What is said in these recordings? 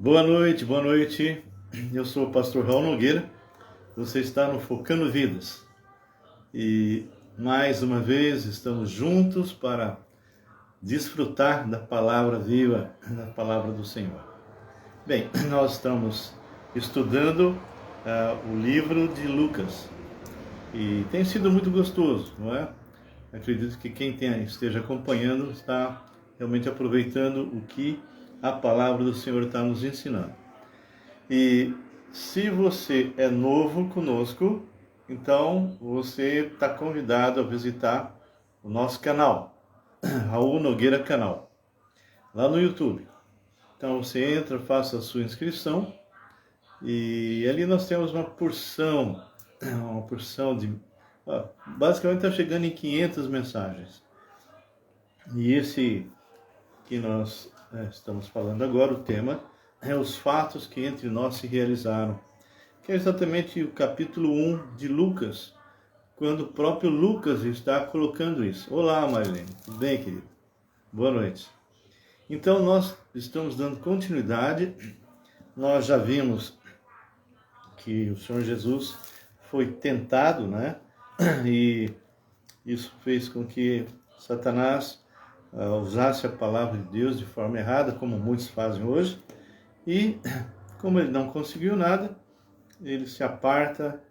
Boa noite, boa noite. Eu sou o pastor Raul Nogueira. Você está no Focando Vidas. E mais uma vez estamos juntos para desfrutar da palavra viva, da palavra do Senhor. Bem, nós estamos estudando o livro de Lucas. E tem sido muito gostoso, não é? Acredito que quem esteja acompanhando está realmente aproveitando o que a palavra do Senhor está nos ensinando. E se você é novo conosco, então você está convidado a visitar o nosso canal, Raul Nogueira Canal, lá no YouTube. Então você entra, faça a sua inscrição e ali nós temos uma porção de... basicamente está chegando em 500 mensagens. E esse que nós estamos falando agora, o tema é os fatos que entre nós se realizaram, que é exatamente o capítulo 1 de Lucas, quando o próprio Lucas está colocando isso. Olá, Marilene, tudo bem, querido? Boa noite. Então nós estamos dando continuidade. Nós já vimos que o Senhor Jesus foi tentado, né? E isso fez com que Satanás usasse a palavra de Deus de forma errada, como muitos fazem hoje, e como ele não conseguiu nada, ele se aparta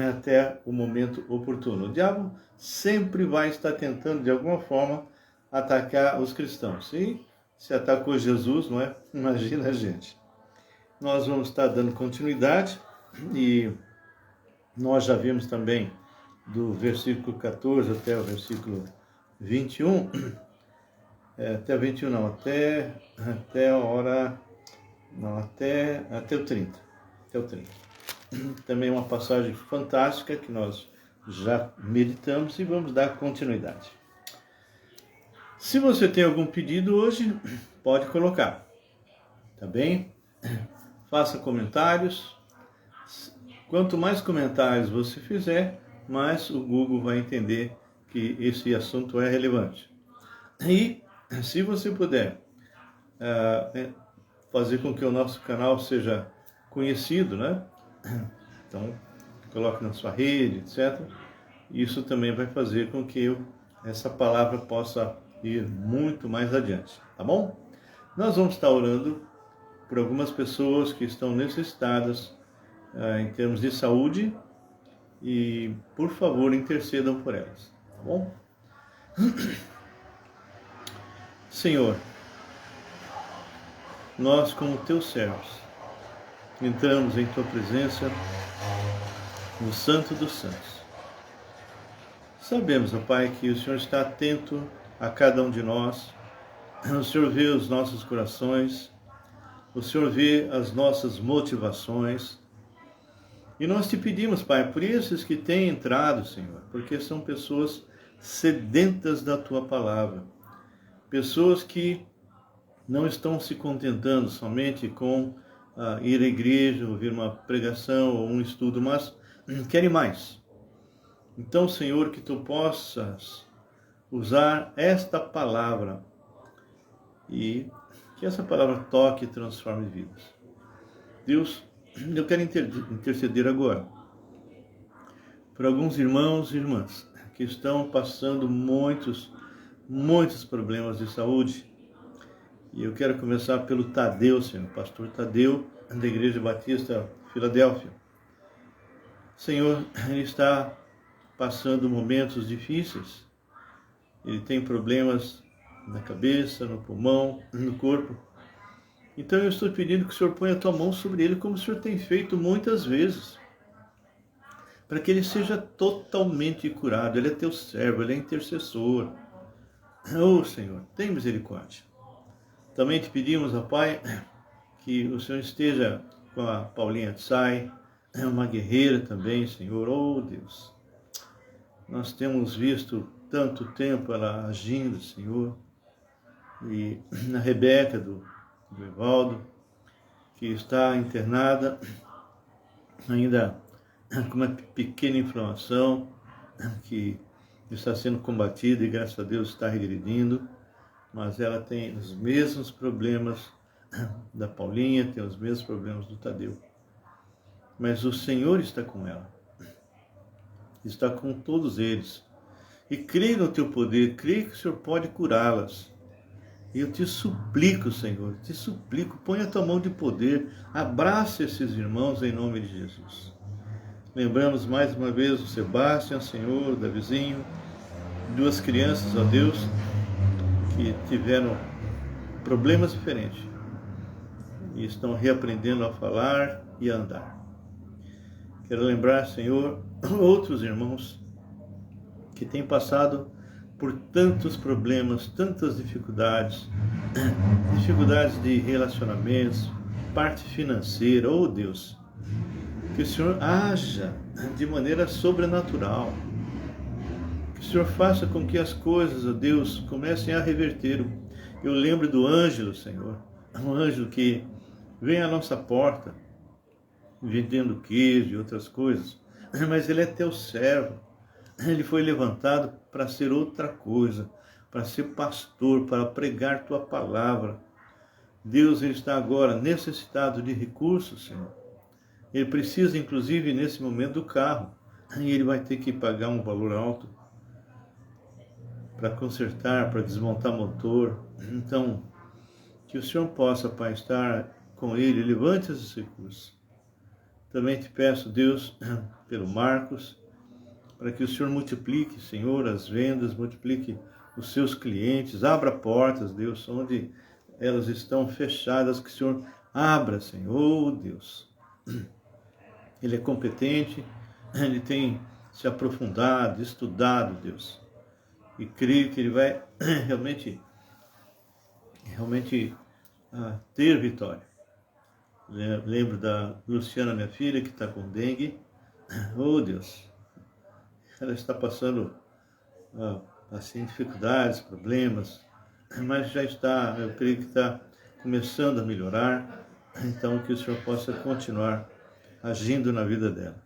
até o momento oportuno. O diabo sempre vai estar tentando, de alguma forma, atacar os cristãos. E se atacou Jesus, não é? Imagina a gente. Nós vamos estar dando continuidade, e nós já vimos também do versículo 14 até o versículo 21, até 21 não, até a hora, não, até o 30, até o 30. Também uma passagem fantástica que nós já meditamos e vamos dar continuidade. Se você tem algum pedido hoje, pode colocar, tá bem? Faça comentários. Quanto mais comentários você fizer, mais o Google vai entender que esse assunto é relevante. E se você puder fazer com que o nosso canal seja conhecido, né? Então, coloque na sua rede, etc. Isso também vai fazer com que essa palavra possa ir muito mais adiante, tá bom? Nós vamos estar orando por algumas pessoas que estão necessitadas em termos de saúde e, por favor, intercedam por elas, tá bom? Senhor, nós, como teus servos, entramos em tua presença no Santo dos Santos. Sabemos, ó Pai, que o Senhor está atento a cada um de nós. O Senhor vê os nossos corações, o Senhor vê as nossas motivações. E nós te pedimos, Pai, por esses que têm entrado, Senhor, porque são pessoas sedentas da tua palavra. Pessoas que não estão se contentando somente com ir à igreja, ouvir uma pregação ou um estudo, mas querem mais. Então, Senhor, que tu possas usar esta palavra e que essa palavra toque e transforme vidas. Deus, eu quero interceder agora por alguns irmãos e irmãs que estão passando muitos problemas de saúde. E eu quero começar pelo Tadeu, Senhor, pastor Tadeu, da Igreja Batista Filadélfia. Senhor, ele está passando momentos difíceis. Ele tem problemas na cabeça, no pulmão, no corpo. Então eu estou pedindo que o Senhor ponha a tua mão sobre ele, como o Senhor tem feito muitas vezes, para que ele seja totalmente curado. Ele é teu servo, ele é intercessor. Oh, Senhor, tem misericórdia. Também te pedimos, ó Pai, que o Senhor esteja com a Paulinha Tsai, uma guerreira também, Senhor. Oh, Deus, nós temos visto tanto tempo ela agindo, Senhor. E a Rebeca do Evaldo, que está internada, ainda com uma pequena inflamação, que está sendo combatida e graças a Deus está regredindo, mas ela tem os mesmos problemas da Paulinha, tem os mesmos problemas do Tadeu. Mas o Senhor está com ela. Está com todos eles. E creio no teu poder, creio que o Senhor pode curá-las. E eu te suplico, Senhor, te suplico, põe a tua mão de poder, abraça esses irmãos em nome de Jesus. Lembramos mais uma vez o Sebastião, Senhor, o Davizinho, 2 crianças, ó Deus, que tiveram problemas diferentes e estão reaprendendo a falar e a andar. Quero lembrar, Senhor, outros irmãos que têm passado por tantos problemas, tantas dificuldades, dificuldades de relacionamentos, parte financeira, oh Deus, que o Senhor haja de maneira sobrenatural, que o Senhor faça com que as coisas, oh Deus, comecem a reverter. Eu lembro do Ângelo, Senhor, um anjo que vem à nossa porta, vendendo queijo e outras coisas, mas ele é teu servo. Ele foi levantado para ser outra coisa, para ser pastor, para pregar tua palavra. Deus, ele está agora necessitado de recursos, Senhor. Ele precisa, inclusive, nesse momento, do carro. E ele vai ter que pagar um valor alto para consertar, para desmontar motor. Então, que o Senhor possa, Pai, estar com ele, levante esses recursos. Também te peço, Deus, pelo Marcos, para que o Senhor multiplique, Senhor, as vendas, multiplique os seus clientes, abra portas, Deus, onde elas estão fechadas, que o Senhor abra, Senhor, oh Deus. Ele é competente, ele tem se aprofundado, estudado, Deus, e creio que ele vai realmente ter vitória. Lembro da Luciana, minha filha, que está com dengue, oh Deus, ela está passando assim, dificuldades, problemas, mas já está, eu creio que está começando a melhorar. Então que o Senhor possa continuar agindo na vida dela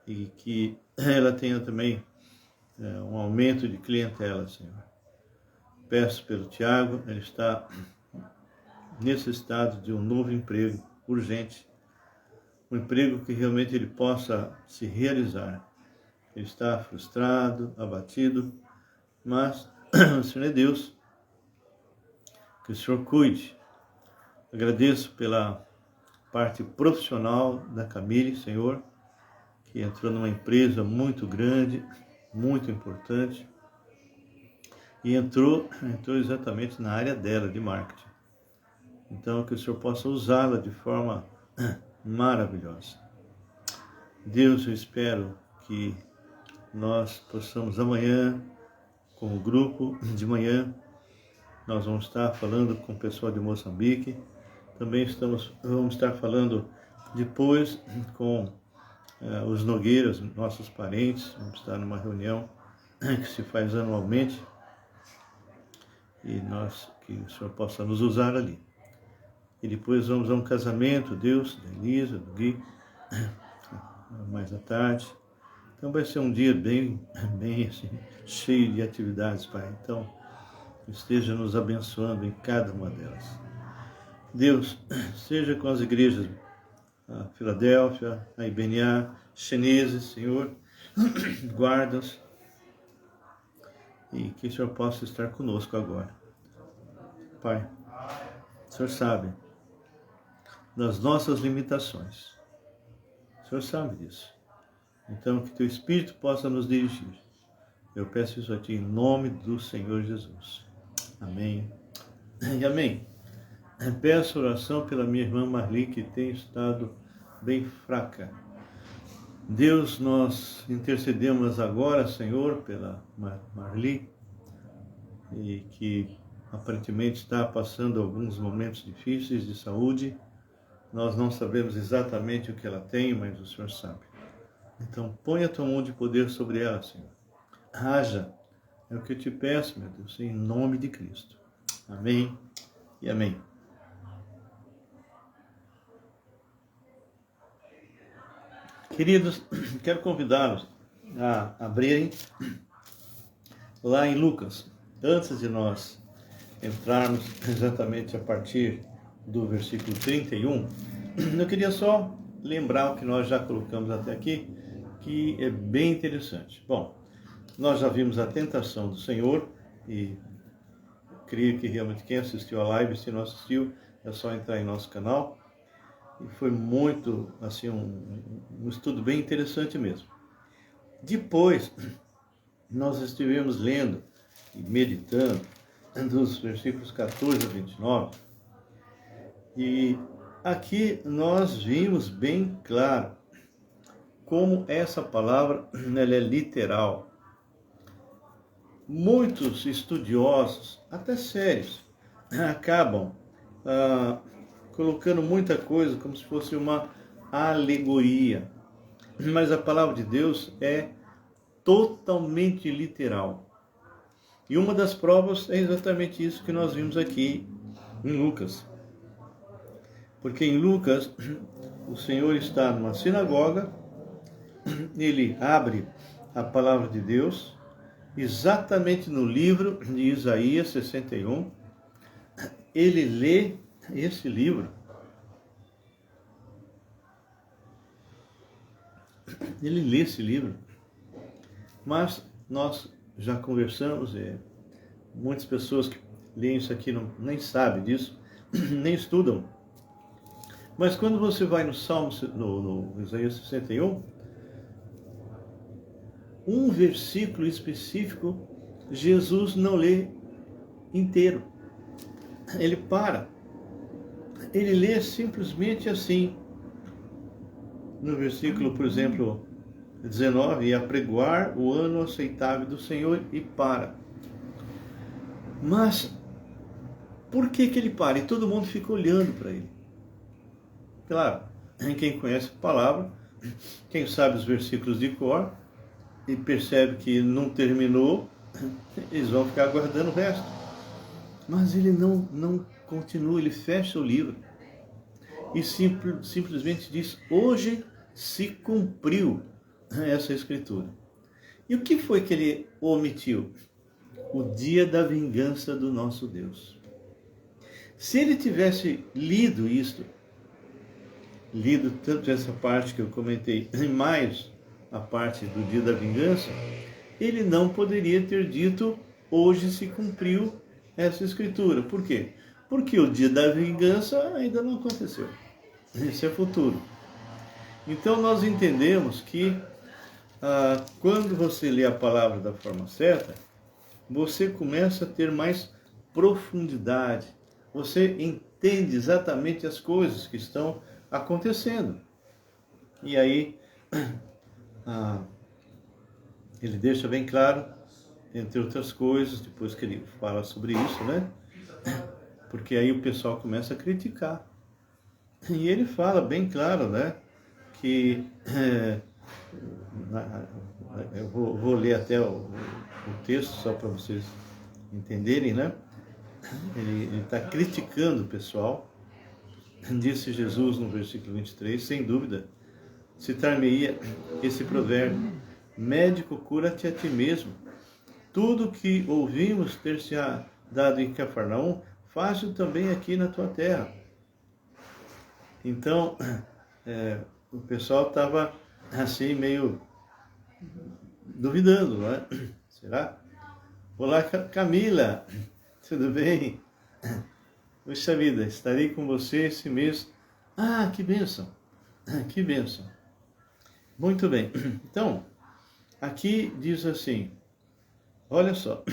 e que ela tenha também um aumento de clientela, Senhor. Peço pelo Tiago, ele está necessitado de um novo emprego urgente, um emprego que realmente ele possa se realizar. Ele está frustrado, abatido, mas o Senhor é Deus. Que o Senhor cuide. Agradeço pela parte profissional da Camille, Senhor, que entrou numa empresa muito grande, muito importante, e entrou exatamente na área dela, de marketing. Então, que o Senhor possa usá-la de forma maravilhosa. Deus, eu espero que nós possamos amanhã, com o grupo de manhã, nós vamos estar falando com o pessoal de Moçambique. Também vamos estar falando depois com os Nogueiras, nossos parentes. Vamos estar numa reunião que se faz anualmente e que o Senhor possa nos usar ali. E depois vamos a um casamento, Deus, da Elisa, do Gui, mais à tarde. Então vai ser um dia bem assim, cheio de atividades, Pai. Então, esteja nos abençoando em cada uma delas. Deus, seja com as igrejas, a Filadélfia, a IBNA, Chenese, Senhor, guardas, e que o Senhor possa estar conosco agora. Pai, o Senhor sabe das nossas limitações. O Senhor sabe disso. Então, que Teu Espírito possa nos dirigir. Eu peço isso a Ti em nome do Senhor Jesus. Amém e amém. Peço oração pela minha irmã Marli, que tem estado bem fraca. Deus, nós intercedemos agora, Senhor, pela Marli, e que aparentemente está passando alguns momentos difíceis de saúde. Nós não sabemos exatamente o que ela tem, mas o Senhor sabe. Então, põe a Tua mão de poder sobre ela, Senhor. Haja, é o que eu te peço, meu Deus, em nome de Cristo. Amém e amém. Queridos, quero convidá-los a abrirem lá em Lucas, antes de nós entrarmos exatamente a partir do versículo 31, eu queria só lembrar o que nós já colocamos até aqui, que é bem interessante. Bom, nós já vimos a tentação do Senhor e creio que realmente quem assistiu a live, se não assistiu, é só entrar em nosso canal. E foi muito, assim, um estudo bem interessante mesmo. Depois, nós estivemos lendo e meditando dos versículos 14 a 29. E aqui nós vimos bem claro como essa palavra ela é literal. Muitos estudiosos, até sérios, acabam colocando muita coisa como se fosse uma alegoria. Mas a palavra de Deus é totalmente literal. E uma das provas é exatamente isso que nós vimos aqui em Lucas. Porque em Lucas, o Senhor está numa sinagoga, ele abre a palavra de Deus, exatamente no livro de Isaías 61, ele lê esse livro. Ele lê esse livro. Mas nós já conversamos, muitas pessoas que leem isso aqui nem sabem disso, nem estudam. Mas quando você vai no Salmo, no Isaías 61, um versículo específico, Jesus não lê inteiro. Ele para. Ele lê simplesmente assim. No versículo, por exemplo, 19, e apregoar o ano aceitável do Senhor, e para. Mas, por que ele para? E todo mundo fica olhando para ele. Claro, quem conhece a palavra, quem sabe os versículos de cor, e percebe que não terminou, eles vão ficar aguardando o resto. Mas ele não continua, ele fecha o livro. E simplesmente diz, hoje se cumpriu essa escritura. E o que foi que ele omitiu? O dia da vingança do nosso Deus. Se ele tivesse lido isto, lido tanto essa parte que eu comentei, e mais a parte do dia da vingança, ele não poderia ter dito, hoje se cumpriu essa escritura. Por quê? Porque o dia da vingança ainda não aconteceu. Isso é futuro. Então nós entendemos que quando você lê a palavra da forma certa, você começa a ter mais profundidade. Você entende exatamente as coisas que estão acontecendo. E aí, ele deixa bem claro, entre outras coisas, depois que ele fala sobre isso, né? Porque aí o pessoal começa a criticar. E ele fala bem claro, né? Que eu vou ler até o texto só para vocês entenderem, né? Ele está criticando o pessoal. Disse Jesus no versículo 23, sem dúvida, citar-me-ia esse provérbio: médico, cura-te a ti mesmo. Tudo que ouvimos ter-se-á dado em Cafarnaum, faz-o também aqui na tua terra. Então, o pessoal estava assim meio duvidando, não é? Será? Olá, Camila, tudo bem? Puxa vida, estarei com você esse mês. Ah, que bênção, que bênção. Muito bem, então, aqui diz assim, olha só,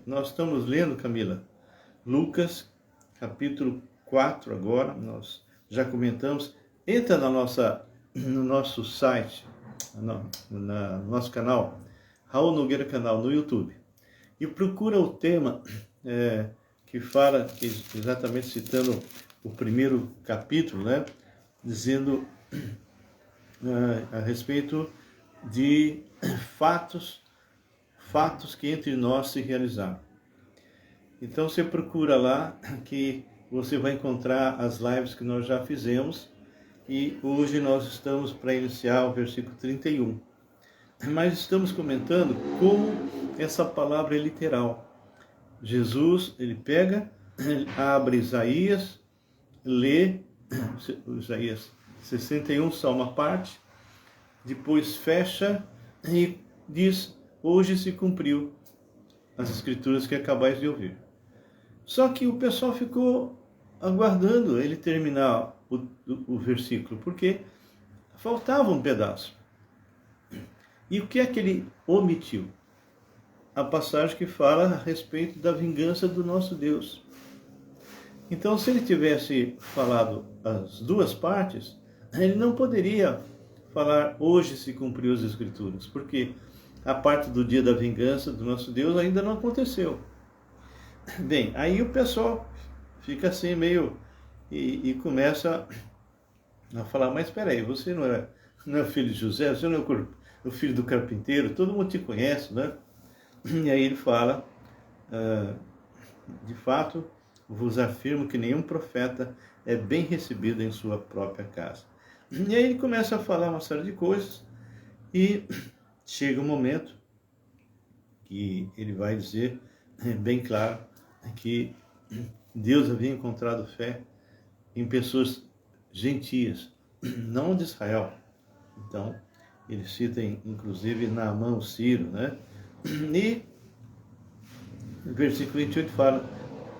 nós estamos lendo, Camila, Lucas, capítulo 4 agora, nós já comentamos. Entra no nosso site, no nosso canal, Raul Nogueira Canal, no YouTube, e procura o tema que fala, exatamente citando o primeiro capítulo, né, dizendo a respeito de fatos que entre nós se realizaram. Então você procura lá que você vai encontrar as lives que nós já fizemos, e hoje nós estamos para iniciar o versículo 31. Mas estamos comentando como essa palavra é literal. Jesus, ele pega, ele abre Isaías, lê Isaías 61, só uma parte, depois fecha e diz: hoje se cumpriu as escrituras que acabais de ouvir. Só que o pessoal ficou aguardando ele terminar o versículo, porque faltava um pedaço. E o que é que ele omitiu? A passagem que fala a respeito da vingança do nosso Deus. Então, se ele tivesse falado as duas partes, ele não poderia falar: hoje se cumpriu as escrituras, porque a parte do dia da vingança do nosso Deus ainda não aconteceu. Bem, aí o pessoal fica assim meio e começa a falar: mas espera aí, você não é filho de José, você não é o filho do carpinteiro, todo mundo te conhece, né? E aí ele fala: de fato, vos afirmo que nenhum profeta é bem recebido em sua própria casa. E aí ele começa a falar uma série de coisas e chega um momento que ele vai dizer bem claro que Deus havia encontrado fé em pessoas gentias, não de Israel. Então, ele cita inclusive Naamã, o Sírio, né? E no versículo 28 fala: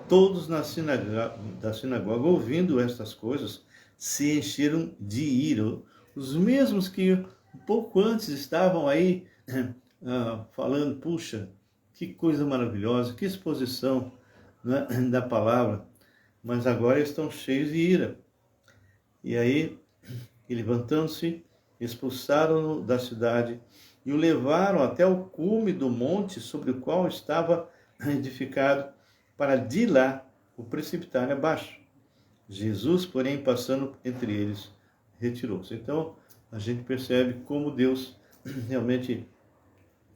todos da sinagoga, ouvindo estas coisas, se encheram de ira. Os mesmos que um pouco antes estavam aí falando: puxa, que coisa maravilhosa, que exposição, né, da palavra, mas agora estão cheios de ira. E aí, levantando-se, expulsaram-no da cidade e o levaram até o cume do monte sobre o qual estava edificado, para de lá o precipitar abaixo. Jesus, porém, passando entre eles, retirou-se. Então, a gente percebe como Deus realmente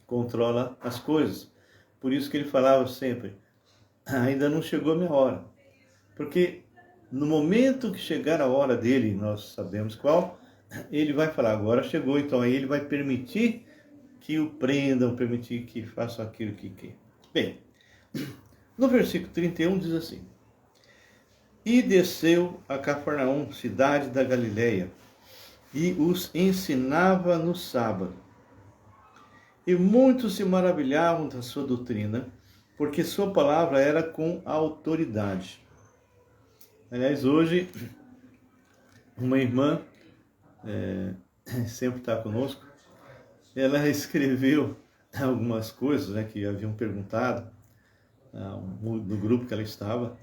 controla as coisas. Por isso que ele falava sempre: ainda não chegou a minha hora. Porque no momento que chegar a hora dele, nós sabemos qual, ele vai falar: agora chegou. Então aí ele vai permitir que o prendam, permitir que façam aquilo que quer. Bem, no versículo 31 diz assim: e desceu a Cafarnaum, cidade da Galileia, e os ensinava no sábado. E muitos se maravilhavam da sua doutrina, porque sua palavra era com autoridade. Aliás, hoje, uma irmã, sempre está conosco, ela escreveu algumas coisas, né, que haviam perguntado no grupo que ela estava,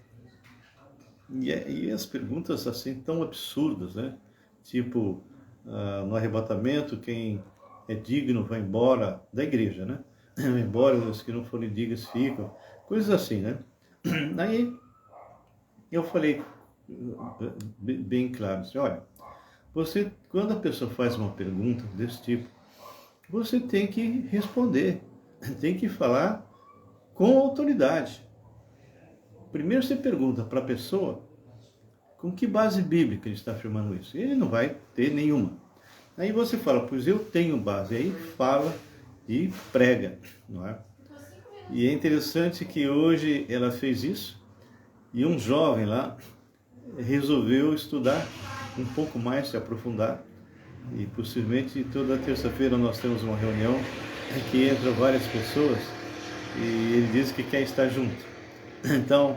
e as perguntas assim tão absurdas, né? Tipo, no arrebatamento, quem é digno vai embora da igreja, né? Vai embora, os que não forem dignos ficam, coisas assim, né? Aí eu falei bem claro assim: olha, você, quando a pessoa faz uma pergunta desse tipo, você tem que responder, tem que falar com autoridade. Primeiro você pergunta para a pessoa com que base bíblica ele está afirmando isso. Ele não vai ter nenhuma. Aí você fala: pois eu tenho base. Aí fala e prega, não é? E é interessante que hoje ela fez isso e um jovem lá resolveu estudar um pouco mais, se aprofundar. E possivelmente toda terça-feira nós temos uma reunião que entra várias pessoas e ele diz que quer estar junto. Então,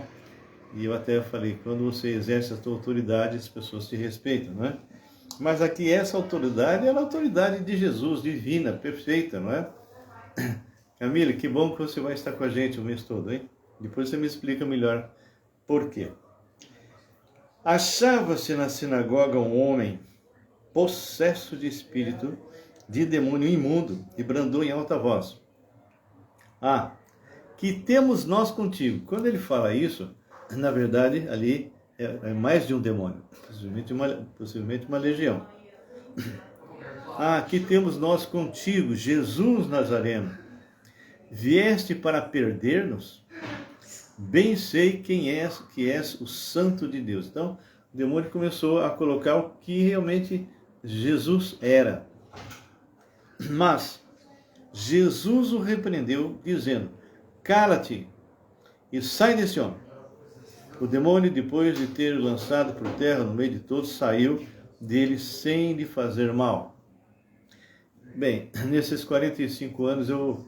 e eu até falei: quando você exerce a sua autoridade, as pessoas te respeitam, não é? Mas aqui essa autoridade é a autoridade de Jesus, divina, perfeita, não é? Camila, que bom que você vai estar com a gente o mês todo, hein? Depois você me explica melhor por quê. Achava-se na sinagoga um homem possesso de espírito de demônio imundo e bradou em alta voz: que temos nós contigo? Quando ele fala isso, na verdade ali é mais de um demônio, possivelmente uma legião. Que temos nós contigo, Jesus Nazareno? Vieste para perder-nos? Bem sei que és o Santo de Deus. Então, o demônio começou a colocar o que realmente Jesus era. Mas Jesus o repreendeu, dizendo: cala-te e sai desse homem. O demônio, depois de ter o lançado por terra no meio de todos, saiu dele sem lhe fazer mal. Bem, nesses 45 anos eu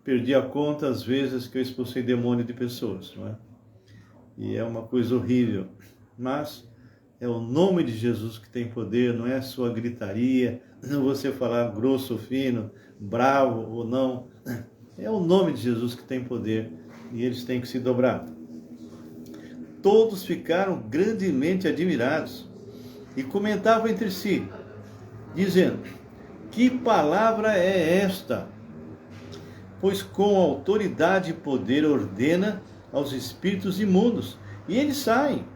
perdi a conta às vezes que eu expulsei demônio de pessoas, não é? E é uma coisa horrível, mas é o nome de Jesus que tem poder, não é a sua gritaria, não você falar grosso ou fino, bravo ou não. É o nome de Jesus que tem poder e eles têm que se dobrar. Todos ficaram grandemente admirados e comentavam entre si, dizendo: que palavra é esta? Pois com autoridade e poder ordena aos espíritos imundos, e eles saem.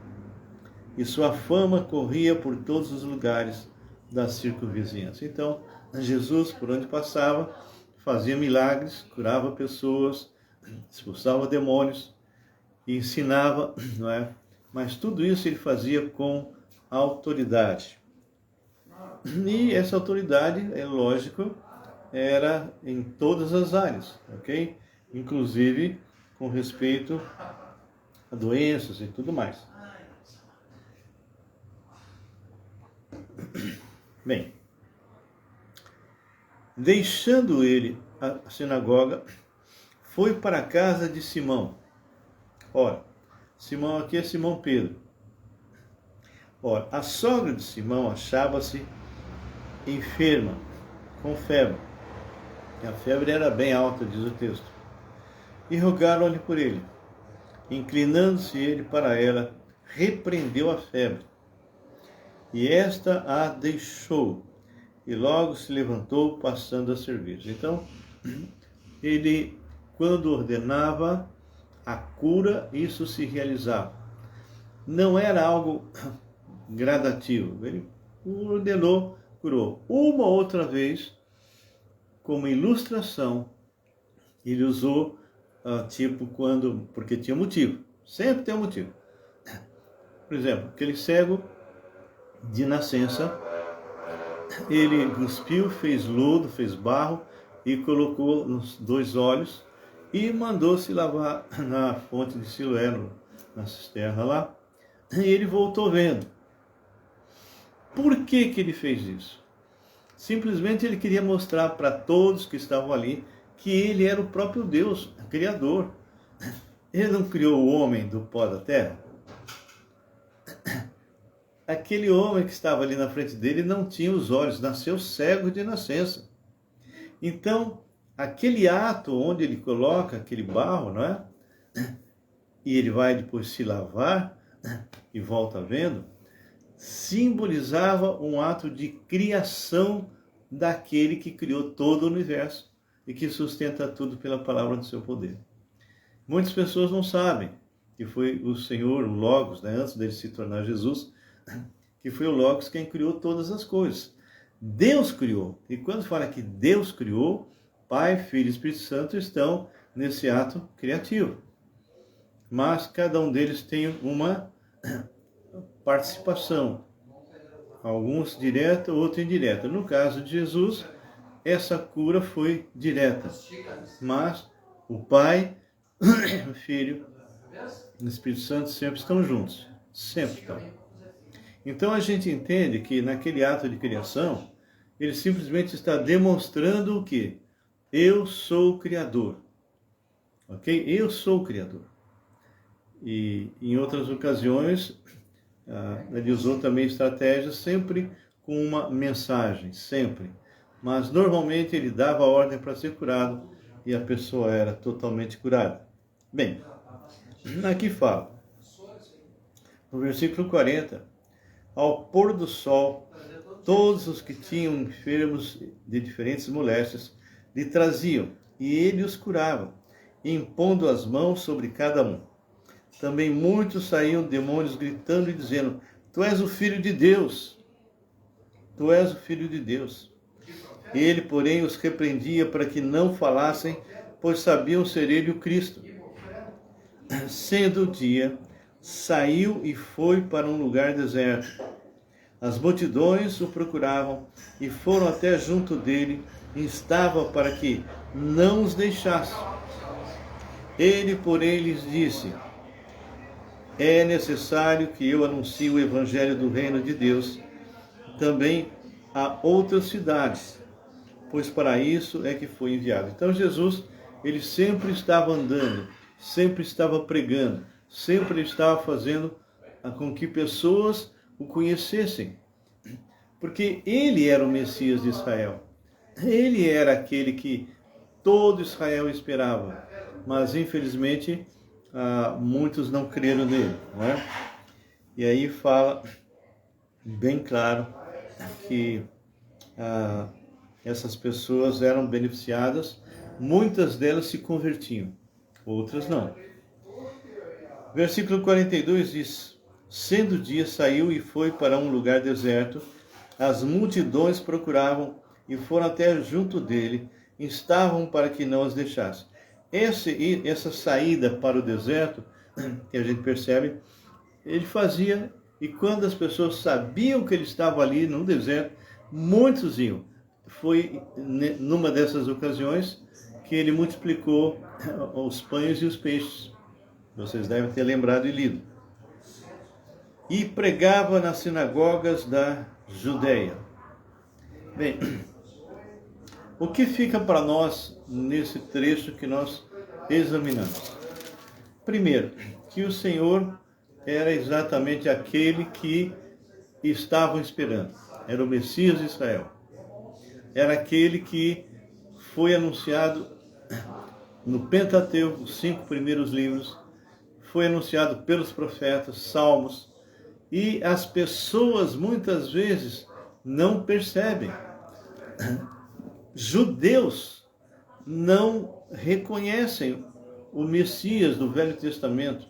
E sua fama corria por todos os lugares da circunvizinhança. Então, Jesus, por onde passava, fazia milagres, curava pessoas, expulsava demônios e ensinava, não é? Mas tudo isso ele fazia com autoridade. E essa autoridade, é lógico, era em todas as áreas, ok? Inclusive com respeito a doenças e tudo mais. Bem, deixando ele a sinagoga, foi para a casa de Simão. Ora, Simão aqui é Simão Pedro. Ora, a sogra de Simão achava-se enferma, com febre. E a febre era bem alta, diz o texto. E rogaram-lhe por ele. Inclinando-se ele para ela, repreendeu a febre. E esta a deixou, e logo se levantou, passando a servir. Então, ele, quando ordenava a cura, isso se realizava. Não era algo gradativo. Ele ordenou, curou. Uma outra vez, como ilustração, ele usou, tipo, quando, porque tinha motivo. Sempre tem um motivo. Por exemplo, aquele cego de nascença, ele cuspiu, fez lodo, fez barro e colocou nos 2 olhos e mandou se lavar na fonte de Siloé, na cisterna lá, e ele voltou vendo. Por que que ele fez isso? Simplesmente ele queria mostrar para todos que estavam ali que ele era o próprio Deus, o Criador. Ele não criou o homem do pó da terra? Aquele homem que estava ali na frente dele não tinha os olhos, nasceu cego de nascença. Então, aquele ato onde ele coloca aquele barro, não é? E ele vai depois se lavar e volta vendo, simbolizava um ato de criação daquele que criou todo o universo e que sustenta tudo pela palavra do seu poder. Muitas pessoas não sabem que foi o Senhor, o Logos, né, antes dele se tornar Jesus, que foi o Logos quem criou todas as coisas. Deus criou. E quando fala que Deus criou, Pai, Filho e Espírito Santo estão nesse ato criativo. Mas cada um deles tem uma participação. Alguns direta, outros indireta. No caso de Jesus, essa cura foi direta. Mas o Pai, o Filho e o Espírito Santo sempre estão juntos. Sempre estão. Então a gente entende que naquele ato de criação, ele simplesmente está demonstrando o quê? Eu sou o Criador. Ok? Eu sou o Criador. E em outras ocasiões, ele usou também estratégias sempre com uma mensagem, sempre. Mas normalmente ele dava a ordem para ser curado e a pessoa era totalmente curada. Bem, aqui fala, no versículo 40, ao pôr do sol, todos os que tinham enfermos de diferentes moléstias lhe traziam, e ele os curava, impondo as mãos sobre cada um. Também muitos saíam demônios gritando e dizendo: Tu és o Filho de Deus. Tu és o Filho de Deus. Ele, porém, os repreendia para que não falassem, pois sabiam ser ele o Cristo. Sendo o dia, saiu e foi para um lugar deserto. As multidões o procuravam e foram até junto dele, instavam para que não os deixasse. Ele, porém, lhes disse: é necessário que eu anuncie o evangelho do reino de Deus também a outras cidades, pois para isso é que foi enviado. Então Jesus, ele sempre estava andando, sempre estava pregando, sempre estava fazendo com que pessoas o conhecessem, porque ele era o Messias de Israel. Ele era aquele que todo Israel esperava, mas infelizmente muitos não creram nele, não é? E aí fala bem claro que essas pessoas eram beneficiadas, muitas delas se convertiam, outras não. Versículo 42 diz: sendo dia, saiu e foi para um lugar deserto, as multidões procuravam e foram até junto dele, instavam para que não os deixasse. Essa saída para o deserto, que a gente percebe, ele fazia, e quando as pessoas sabiam que ele estava ali no deserto, muitos iam. Foi numa dessas ocasiões que ele multiplicou os pães e os peixes. Vocês devem ter lembrado e lido. E pregava nas sinagogas da Judeia. Bem, o que fica para nós nesse trecho que nós examinamos? Primeiro, que o Senhor era exatamente aquele que estavam esperando. Era o Messias de Israel. Era aquele que foi anunciado no Pentateuco, os 5 primeiros livros, foi anunciado pelos profetas, salmos, e as pessoas muitas vezes não percebem. Judeus não reconhecem o Messias do Velho Testamento.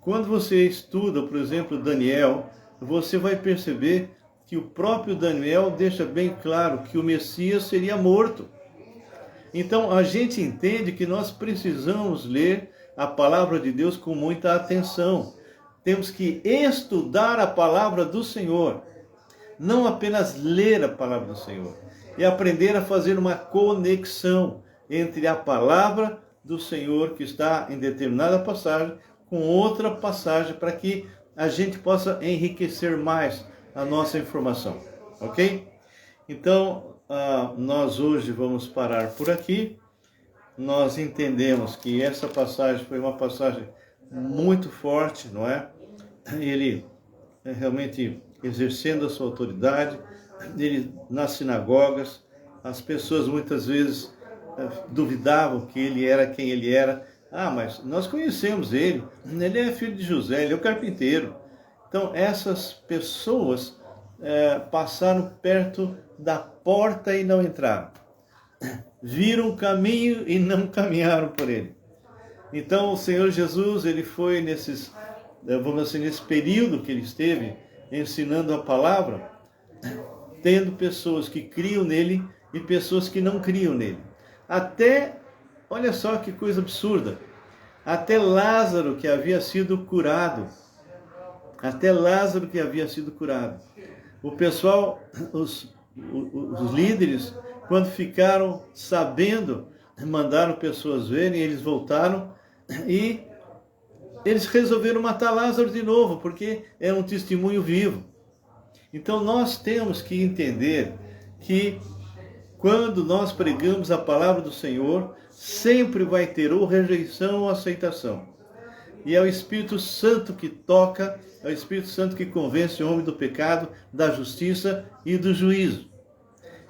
Quando você estuda, por exemplo, Daniel, você vai perceber que o próprio Daniel deixa bem claro que o Messias seria morto. Então a gente entende que nós precisamos ler a palavra de Deus com muita atenção. Temos que estudar a palavra do Senhor, não apenas ler a palavra do Senhor, e aprender a fazer uma conexão entre a palavra do Senhor que está em determinada passagem com outra passagem, para que a gente possa enriquecer mais a nossa informação, ok? Então, nós hoje vamos parar por aqui. Nós entendemos que essa passagem foi uma passagem muito forte, não é? Ele realmente exercendo a sua autoridade, ele nas sinagogas, as pessoas muitas vezes duvidavam que ele era quem ele era. Mas nós conhecemos ele é filho de José, ele é o carpinteiro. Então essas pessoas passaram perto da porta e não entraram. Viram o caminho e não caminharam por ele. Então o Senhor Jesus, ele foi nesse período que ele esteve ensinando a palavra, tendo pessoas que criam nele e pessoas que não criam nele. Até, olha só que coisa absurda, até Lázaro que havia sido curado. O pessoal, os líderes, quando ficaram sabendo, mandaram pessoas verem, eles voltaram e eles resolveram matar Lázaro de novo, porque era um testemunho vivo. Então nós temos que entender que quando nós pregamos a palavra do Senhor, sempre vai ter ou rejeição ou aceitação. E é o Espírito Santo que toca, é o Espírito Santo que convence o homem do pecado, da justiça e do juízo.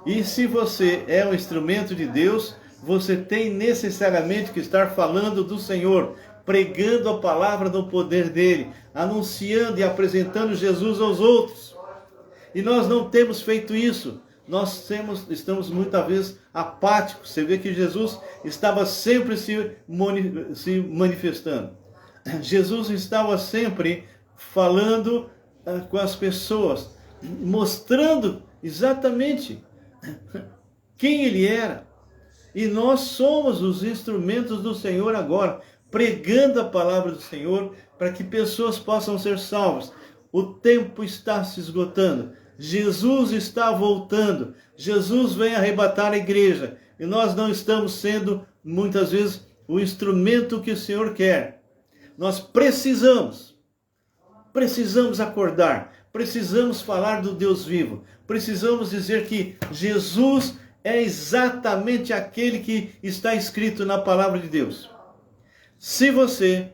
E se você é um instrumento de Deus, você tem necessariamente que estar falando do Senhor, pregando a palavra no poder dele, anunciando e apresentando Jesus aos outros. E nós não temos feito isso. Nós estamos muitas vezes apáticos. Você vê que Jesus estava sempre se manifestando. Jesus estava sempre falando com as pessoas, mostrando exatamente quem ele era. E nós somos os instrumentos do Senhor agora, pregando a palavra do Senhor para que pessoas possam ser salvas. O tempo está se esgotando. Jesus está voltando. Jesus vem arrebatar a igreja. E nós não estamos sendo, muitas vezes, o instrumento que o Senhor quer. Nós precisamos precisamos acordar, precisamos falar do Deus vivo, precisamos dizer que Jesus é exatamente aquele que está escrito na palavra de Deus. Se você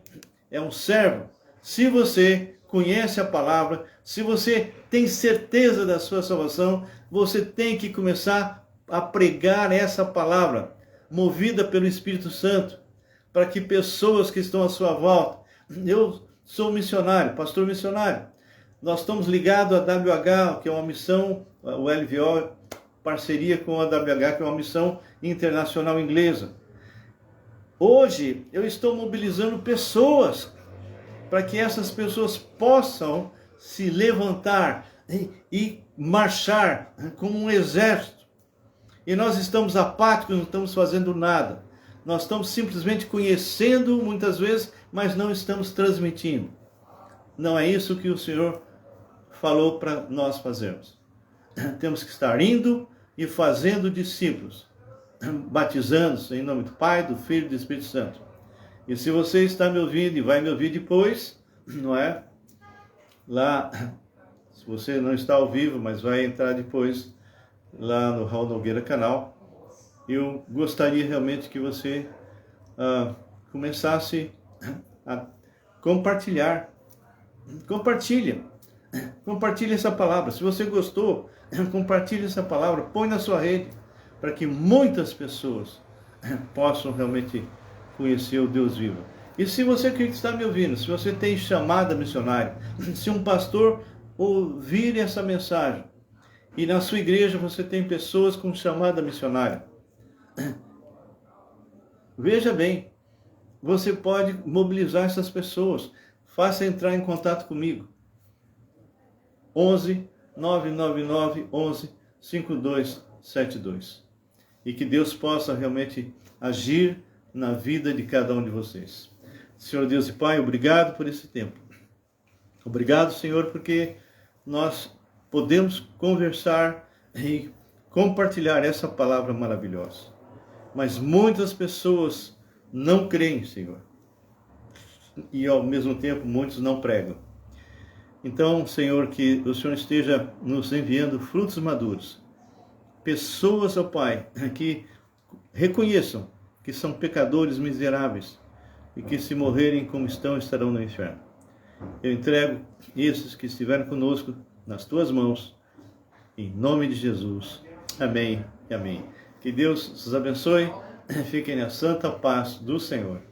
é um servo, se você conhece a palavra, se você tem certeza da sua salvação, você tem que começar a pregar essa palavra, movida pelo Espírito Santo, para que pessoas que estão à sua volta... Eu sou missionário, pastor missionário. Nós estamos ligados à WH, que é uma missão, o LVO, parceria com a WH, que é uma missão internacional inglesa. Hoje eu estou mobilizando pessoas para que essas pessoas possam se levantar e marchar como um exército. E nós estamos apáticos, não estamos fazendo nada. Nós estamos simplesmente conhecendo muitas vezes, mas não estamos transmitindo. Não é isso que o Senhor falou para nós fazermos. Temos que estar indo e fazendo discípulos, batizando-se em nome do Pai, do Filho e do Espírito Santo. E se você está me ouvindo e vai me ouvir depois, não é? Lá, se você não está ao vivo, mas vai entrar depois lá no Raul Nogueira canal, eu gostaria realmente que você começasse a compartilhar. Compartilhe essa palavra. Se você gostou, compartilhe essa palavra, põe na sua rede, para que muitas pessoas possam realmente conhecer o Deus vivo. E se você que está me ouvindo, se você tem chamada missionária, se um pastor ouvir essa mensagem, e na sua igreja você tem pessoas com chamada missionária, veja bem, você pode mobilizar essas pessoas. Faça entrar em contato comigo. 11 999 11 5272. E que Deus possa realmente agir na vida de cada um de vocês. Senhor Deus e Pai, obrigado por esse tempo. Obrigado, Senhor, porque nós podemos conversar e compartilhar essa palavra maravilhosa. Mas muitas pessoas não creem, Senhor. E ao mesmo tempo muitos não pregam. Então, Senhor, que o Senhor esteja nos enviando frutos maduros. Pessoas, ó Pai, que reconheçam que são pecadores miseráveis e que se morrerem como estão, estarão no inferno. Eu entrego esses que estiveram conosco nas Tuas mãos, em nome de Jesus. Amém e amém. Que Deus os abençoe. Fiquem na santa paz do Senhor.